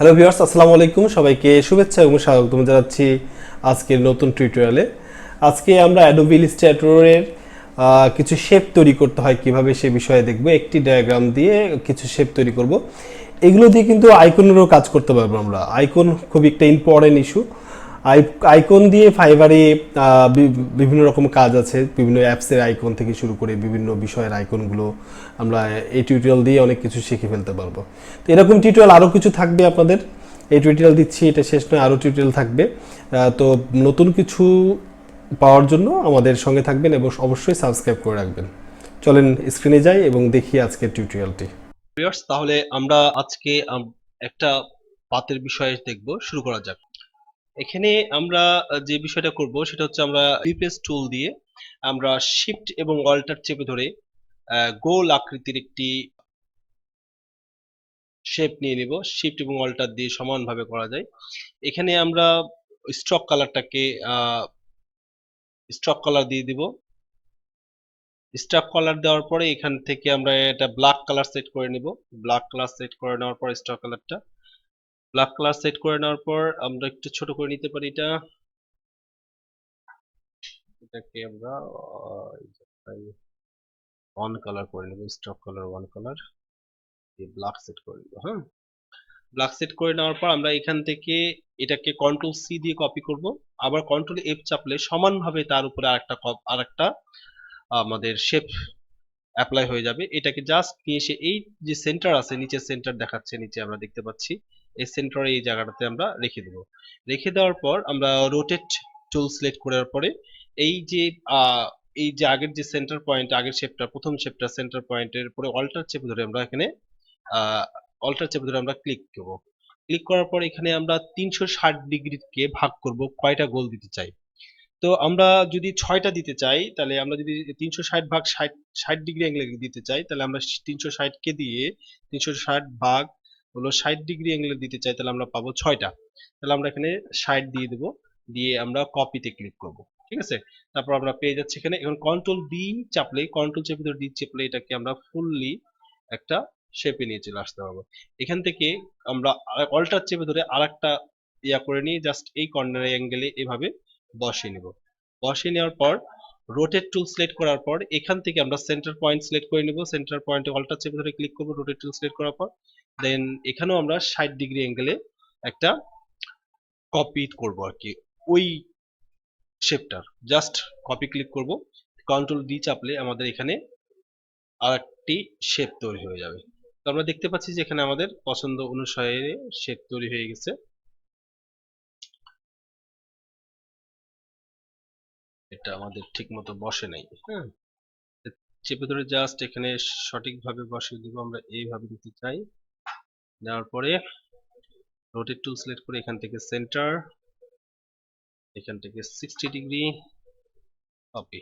Hello viewers, আসসালামু আলাইকুম। সবাইকে শুভেচ্ছা এবং স্বাগতম জানাচ্ছি আজকের নতুন টিউটোরিয়ালে। আজকে আমরা অ্যাডোবি ইলাস্ট্রেটরের কিছু শেপ তৈরি করতে হয় কিভাবে সে বিষয়ে দেখব। একটি ডায়াগ্রাম দিয়ে কিছু শেপ তৈরি করব। এগুলো দিয়ে কিন্তু আইকনেরও কাজ করতে পারবো আমরা। আইকন খুব একটা ইম্পর্টেন্ট ইস্যু। আইকন দিয়ে ফাইবারে বিভিন্ন রকম কাজ আছে, বিভিন্ন অ্যাপসের আইকন থেকে শুরু করে বিভিন্ন বিষয়ের আইকনগুলো আমরা এই টিউটোরিয়াল দিয়ে অনেক কিছু শিখে ফেলতে পারবো। তো এরকম টিউটোরিয়াল আরও কিছু থাকবে আপনাদের। এই টিউটোরিয়াল দিচ্ছি, এটা শেষ নয়, আরও টিউটোরিয়াল থাকবে। তো নতুন কিছু পাওয়ার জন্য আমাদের সঙ্গে থাকবেন এবং অবশ্যই সাবস্ক্রাইব করে রাখবেন। চলেন স্ক্রিনে যাই এবং দেখি আজকের টিউটোরিয়ালটি। ভিউয়ার্স, তাহলে আমরা আজকে একটা পাতের বিষয়ে দেখব। শুরু করা যাক। এখানে আমরা যে বিষয়টা করব সেটা হচ্ছে আমরা রিপ্লেস টুল দিয়ে আমরা শিফট এবং অল্টার চেপে ধরে গোল আকৃতির একটি শেপ নিয়ে নিব। শিফট এবং অল্টার দিয়ে সমানভাবে করা যায়। এখানে আমরা স্ট্রোক কালারটাকে স্ট্রোক কালার দিয়ে দিব। স্ট্রোক কালার দেওয়ার পরে এখান থেকে আমরা এটা ব্ল্যাক কালার সেট করে নিব। ব্ল্যাক কালার সেট করে নেওয়ার পর স্ট্রোক কালারটা ব্ল্যাক কালার সেট করে নেওয়ার পর আমরা একটু ছোট করে নিতে পারি এটাকে আমরা ওয়ান কালার করে নেব। স্ট্রোক কালার ওয়ান কালার দিয়ে ব্ল্যাক সেট করে নেব। হ্যাঁ, ব্ল্যাক সেট করে নেওয়ার পর আমরা এখান থেকে এটাকে কন্ট্রোল সি দিয়ে কপি করব। আবার কন্ট্রোল এফ চাপলে সমানভাবে তার উপরে আরেকটা আমাদের শেপ অ্যাপ্লাই হয়ে যাবে। এটাকে জাস্ট নিয়ে এসে এই যে সেন্টার আছে, নিচে সেন্টার দেখাচ্ছে, নিচে আমরা দেখতে পাচ্ছি এই সেন্টারে এই জায়গাটাতে আমরা রেখে দেব। রেখে দেওয়ার পর আমরা রোটেট টুল সিলেক্ট করার পরে এই যে আগের যে সেন্টার পয়েন্ট, আগের শেপটা, প্রথম শেপটা সেন্টার পয়েন্টের উপরে অল্টার চেপে ধরে আমরা এখানে অল্টার চেপে ধরে আমরা ক্লিক করব। ক্লিক করার পর এখানে আমরা 360 ডিগ্রিকে ভাগ করব কয়টা গোল দিতে চাই। তো আমরা যদি 6টা দিতে চাই, তাহলে আমরা যদি 360 ভাগ 60 60 ডিগ্রি অ্যাঙ্গেলে দিতে চাই, তাহলে আমরা 360 কে দিয়ে 360 ভাগ হলো 60 ডিগ্রি অ্যাঙ্গেলে দিতে চাই, তাহলে আমরা পাবো 6টা। তাহলে আমরা এখানে 60 দিয়ে দেবো। দিয়ে আমরা কপিতে ক্লিক করব। ঠিক আছে, তারপর আমরা পেয়ে যাচ্ছি এখানে। এখন কন্ট্রোল ডি চাপলে, কন্ট্রোল চেপে ধরে ডি চাপলে এটাকে আমরা ফুললি একটা শেপে নিয়ে চলে আসতে পারবো। এখান থেকে আমরা অল্টার চেপে ধরে আরেকটা করে নিয়ে জাস্ট এই কর্নার অ্যাঙ্গেলে এভাবে বসিয়ে নিব। বসিয়ে নেওয়ার পর রোটেট টুল সিলেক্ট করার পর এখান থেকে আমরা সেন্টার পয়েন্ট সিলেক্ট করে নিব। সেন্টার পয়েন্টে অল্টার চেপে ধরে ক্লিক করব, রোটেট টুল সিলেক্ট করার পর দেন এখানেও আমরা 60 ডিগ্রি অ্যাঙ্গেলে একটা কপি করব আর কি, ওই শেপটার জাস্ট কপি ক্লিক করব। কন্ট্রোল ডি চাপলে আমাদের এখানে আর একটি শেপ তৈরি হয়ে যাবে। তো আমরা দেখতে পাচ্ছি যে এখানে আমাদের পছন্দ অনুসারে শেপ তৈরি হয়ে গেছে। এটা আমাদের ঠিক মতো বসে নাই। হ্যাঁ, চেপে ধরে জাস্ট এখানে সঠিকভাবে বসিয়ে দিব। আমরা এইভাবে দিতে চাই। নেওয়ার পরে রোটেট টুল সিলেক্ট করে এখান থেকে সেন্টার, এখান থেকে 60 degree copy,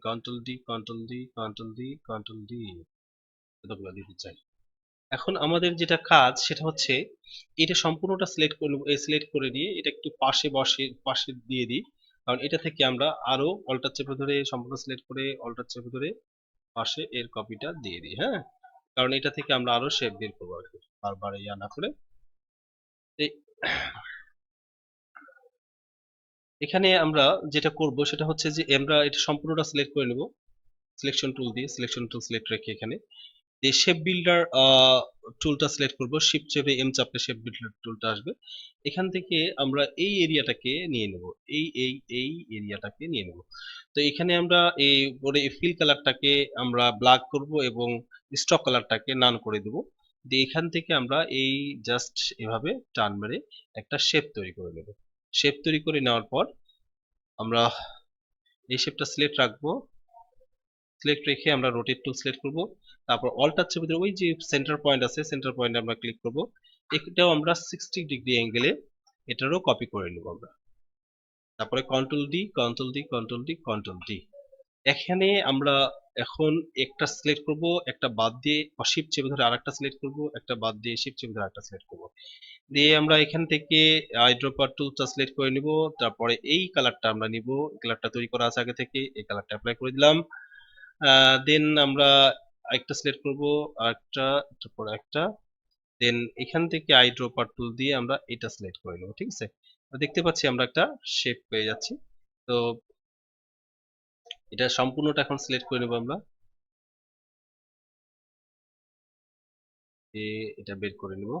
control D control D control D control D এতগুলো দিতে চাই। এখন আমাদের যেটা কাজ সেটা হচ্ছে এটা সম্পূর্ণটা সিলেক্ট করে নেব। সিলেক্ট করে দিয়ে এটা একটু পাশে দিয়ে দিই, কারণ এটা থেকে আমরা আরো অল্টার চেপে ধরে সম্পূর্ণ সিলেক্ট করে অল্টার চেপে ধরে পাশে এর কপিটা দিয়ে দিই। হ্যাঁ, কারণ এটা থেকে আমরা আরো শেপ বের করবো আর কি, বারবার ইয়া না করে। এখানে আমরা যেটা করব সেটা হচ্ছে যে আমরা এটা সম্পূর্ণটা সিলেক্ট করে নেব। সিলেকশন টুল দিয়ে সিলেকশন টুল সিলেক্ট রেখে এখানে এই শেপ বিল্ডার টুলটা সিলেক্ট করব। শিফট চেপে এম চাপলে শেপ বিল্ডার টুলটা আসবে। এখান থেকে আমরা এই এরিয়াটাকে নিয়ে নেব। এই এরিয়াটাকে নিয়ে নেব। তো এখানে আমরা এই পরে ফিল কালারটাকে আমরা ব্ল্যাক করব এবং স্টক কালারটাকে নান করে দেব। দিয়ে এখান থেকে আমরা এই জাস্ট এভাবে টান মেরে একটা শেপ তৈরি করে নেব। শেপ তৈরি করে নেওয়ার পর আমরা এই শেপটা সিলেক্ট রাখবো। সিলেক্ট রেখে আমরা রোটেট টুল সিলেক্ট করব। তারপর অল্টার চেপে ধরে ওই যে সেন্টার পয়েন্ট আছে, সেন্টার পয়েন্টে আমরা ক্লিক করব। এটাও আমরা 60 ডিগ্রি অ্যাঙ্গেলে এটারও কপি করে নেব আমরা। তারপরে control D control D control D control D. এখানে আমরা এখন একটা সিলেক্ট করব, একটা বাদ দিয়ে শিফট চেপে ধরে আরেকটা সিলেক্ট করব, একটা বাদ দিয়ে শিফট চেপে ধরে আরেকটা সিলেক্ট করব। দিয়ে আমরা এখান থেকে আইড্রপার টুলটা সিলেক্ট করে নিব। তারপরে এই কালারটা আমরা নিব, কালারটা তৈরি করা আছে আগে থেকে, এই কালারটা অ্যাপ্লাই করে দিলাম। দেন আমরা একটা সিলেক্ট করব, আরেকটা, তারপর একটা, দেন এখান থেকে আই ড্রপার টুল দিয়ে আমরা এটা সিলেক্ট করে নেব, ঠিক আছে? তো দেখতে পাচ্ছি আমরা একটা শেপ পেয়ে যাচ্ছি। তো এটা সম্পূর্ণটা এখন সিলেক্ট করে নেব আমরা, এটা বের করে নেব।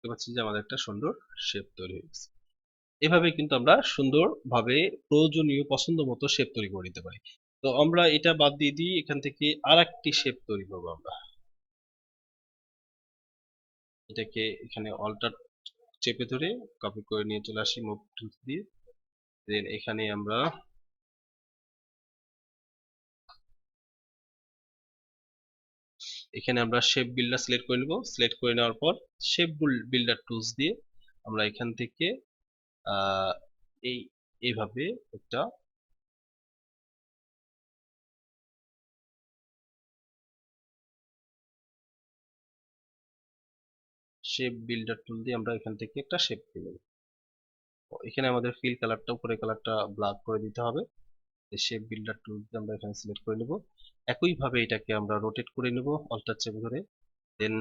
দেখতে পাচ্ছি যে আমাদের একটা সুন্দর শেপ তৈরি হয়ে গেছে। এভাবে কিন্তু আমরা সুন্দরভাবে প্রয়োজনীয় পছন্দ মতো শেপ তৈরি করে নিতে পারি। তো আমরা এটা বাদ দিয়ে দিই, এখান থেকে আর একটি শেপ তৈরি করবো আমরা। এটাকে এখানে অল্টার চেপে ধরে কপি করে নিয়ে চলে আসি মুভ টুল দিয়ে। দেন এখানে আমরা শেপ বিল্ডার সিলেক্ট করে নেব। সিলেক্ট করে নেওয়ার পর শেপ বিল্ডার টুলস দিয়ে আমরা এখান থেকে আহ, এই এইভাবে একটা শেপ বিল্ডার টুল দিয়ে আমরা এখান থেকে একটা শেপ দিয়ে নেব। এখানে আমাদের ফিল কালারটা, উপরে কালারটা ব্ল্যাক করে দিতে হবে। শেপ বিল্ডার টুল দিয়ে আমরা এখানে সিলেক্ট করে নেব। একইভাবে এটাকে আমরা রোটেট করে নেব অল্টার চেপে ধরে। দেন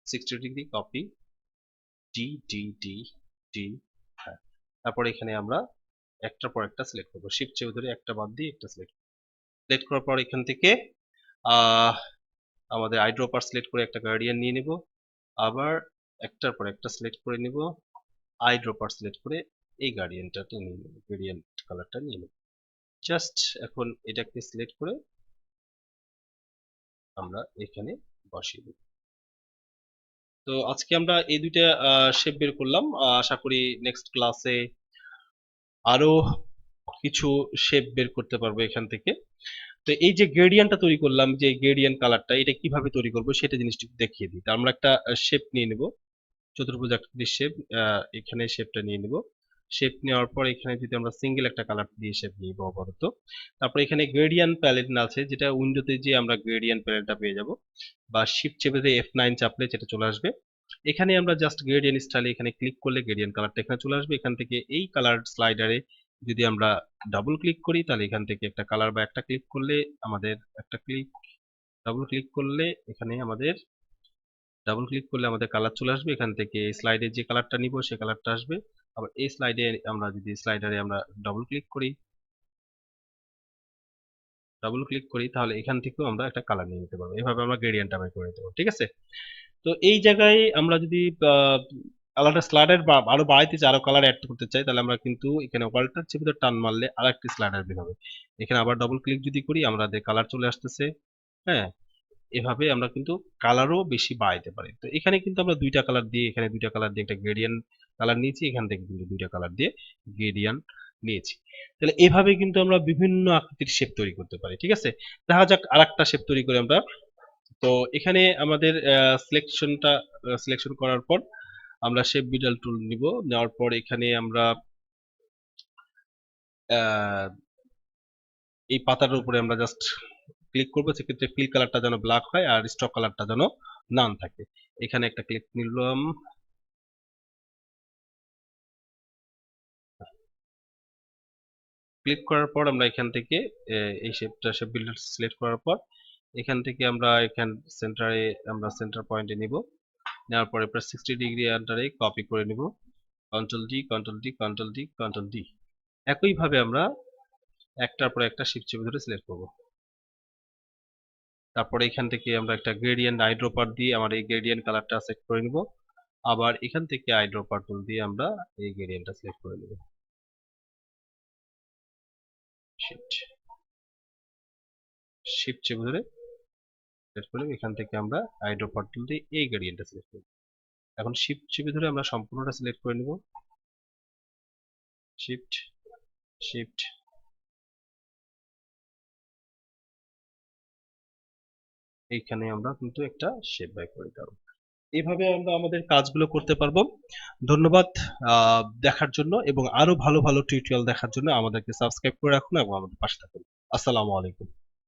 60 degree copy, D D D D, হ্যাঁ। তারপর এখানে আমরা একটার পর একটা সিলেক্ট করবো, শিফট চেপে ধরে একটা বাদ দিয়ে একটা সিলেক্ট সিলেক্ট করার পর এখান থেকে আহ আমাদের আইড্রপার সিলেক্ট করে একটা গার্ডিয়ান নিয়ে নেব। আবার একটার পর একটা সিলেক্ট করে নেব, আইড্রপার সিলেক্ট করে এই গার্ডিয়ানটাকে নিয়ে নেব, গ্রেডিয়েন্ট কালারটা নিয়ে নেব। জাস্ট এখন এটাকে সিলেক্ট করে আমরা এখানে বসিয়ে দেব। তো আজকে আমরা এই দুইটা শেপ বের করলাম। আশা করি নেক্সট ক্লাসে আরো কিছু শেপ বের করতে পারবো এখান থেকে। তো এই যে গ্রেডিয়েন্টটা তৈরি করলাম, যে গ্রেডিয়েন্ট কালারটা, এটা কিভাবে তৈরি করবো সেটা জিনিসটা একটু দেখিয়ে দিই। তো আমরা একটা শেপ নিয়ে নেব, চতুর্ভুজ আকৃতির শেপ। এখানে শেপটা নিয়ে নিব। শেপ নেওয়ার পর এখানে যদি আমরা সিঙ্গেল একটা কালার দিয়ে শেপ নিব আপাতত। তারপর এখানে গ্রেডিয়েন্ট প্যালেট আছে, যেটা উইন্ডোতে যে আমরা গ্রেডিয়েন্ট প্যালেটটা পেয়ে যাব, বা শিফট চেপে দিয়ে F9 চাপলে যেটা চলে আসবে। এখানে আমরা জাস্ট গ্রেডিয়েন্ট স্টাইলে এখানে ক্লিক করলে গ্রেডিয়েন্ট কালারটা এখানে চলে আসবে। এখান থেকে এই কালার স্লাইডারে যদি আমরা ডাবল ক্লিক করি, তাহলে এখান থেকে একটা কালার বা একটা ক্লিক করলে আমাদের একটা ক্লিক, ডাবল ক্লিক করলে এখানে আমাদের ডাবল ক্লিক করলে আমাদের কালার চলে আসবে। এখান থেকে স্লাইডে যে কালারটা নিব সে কালারটা আসবে। আবার এই স্লাইডে আমরা যদি স্লাইডারে আমরা ডাবল ক্লিক করি, তাহলে এখান থেকেও আমরা একটা কালার নিয়ে নিতে পারবো। এভাবে আমরা গ্রেডিয়েন্টটা বের করে নিতে পারবো, ঠিক আছে? তো এই জায়গায় আমরা যদি কালারটা স্লাইডার আরো বাড়াইতে চাই, আরো কালার অ্যাড করতে চাই, তাহলে আমরা কিন্তু এখানে অল্টার চেপে ধরে টান মারলে আর একটি স্লাইডার বের হবে। এখানে আবার ডাবল ক্লিক যদি করি, আমাদের কালার চলে আসতেছে। হ্যাঁ, এভাবে আমরা কিন্তু কালারও বেশি বাড়াইতে পারি। তো এখানে কিন্তু আমরা দুইটা কালার দিয়ে, এখানে দুইটা কালার দিয়ে একটা গ্রেডিয়েন্ট কালার নিয়েছি, এখান থেকে কিন্তু দুইটা কালার দিয়ে গ্রেডিয়েন্ট নিয়েছি। তাহলে এভাবে কিন্তু আমরা বিভিন্ন আকৃতির শেপ তৈরি করতে পারি, ঠিক আছে? দেখা যাক আরেকটা শেপ তৈরি করে আমরা। তো এখানে আমাদের সিলেকশন করার পর আমরা শেপ বিডাল টুল নিব। নেওয়ার পর এখানে আমরা আহ, এই পাতার উপরে আমরা জাস্ট ক্লিক করবো। সেক্ষেত্রে ফিল কালারটা যেন ব্ল্যাক হয় আর স্টক কালারটা যেন নান থাকে। এখানে একটা ক্লিক নিলাম। ক্লিক করার পর আমরা এখান থেকে এই শেপ বিল্ডার সিলেক্ট করার পর এখান থেকে আমরা সেন্টারে, আমরা সেন্টার পয়েন্টে নিব। নেওয়ার পরে প্রায় 60 ডিগ্রি আন্ডারে কপি করে নিব। Control D, control D, control D, control D. একইভাবে আমরা একটার পর একটা শিফট চেপে ধরে সিলেক্ট করব। তারপরে এখান থেকে আমরা একটা গ্রেডিয়েন্ট আইড্রপার দিয়ে আমার এই গ্রেডিয়েন্ট কালারটা সেট করে নিব। আবার এখান থেকে আইড্রপার টুল দিয়ে আমরা এই গ্রেডিয়েন্টটা সিলেক্ট করে নেব। শিফট শিফট চেপে ধরে সিলেক্ট করলে এখান থেকে আমরা আইড্রপার টুল দিয়ে এই গ্রেডিয়েন্টটা সিলেক্ট করব। এখন শিফট চেপে ধরে আমরা সম্পূর্ণটা সিলেক্ট করে নেব। শিফট শিফট, এইখানে আমরা কিন্তু একটা শেপ বাই করে দেব। এইভাবে আমরা আমাদের কাজগুলো করতে পারবো। ধন্যবাদ দেখার জন্য, এবং আরো ভালো ভালো টিউটোরিয়াল দেখার জন্য আমাদেরকে সাবস্ক্রাইব করে রাখুন এবং আমাদের পাশে থাকুন। আসসালামু আলাইকুম।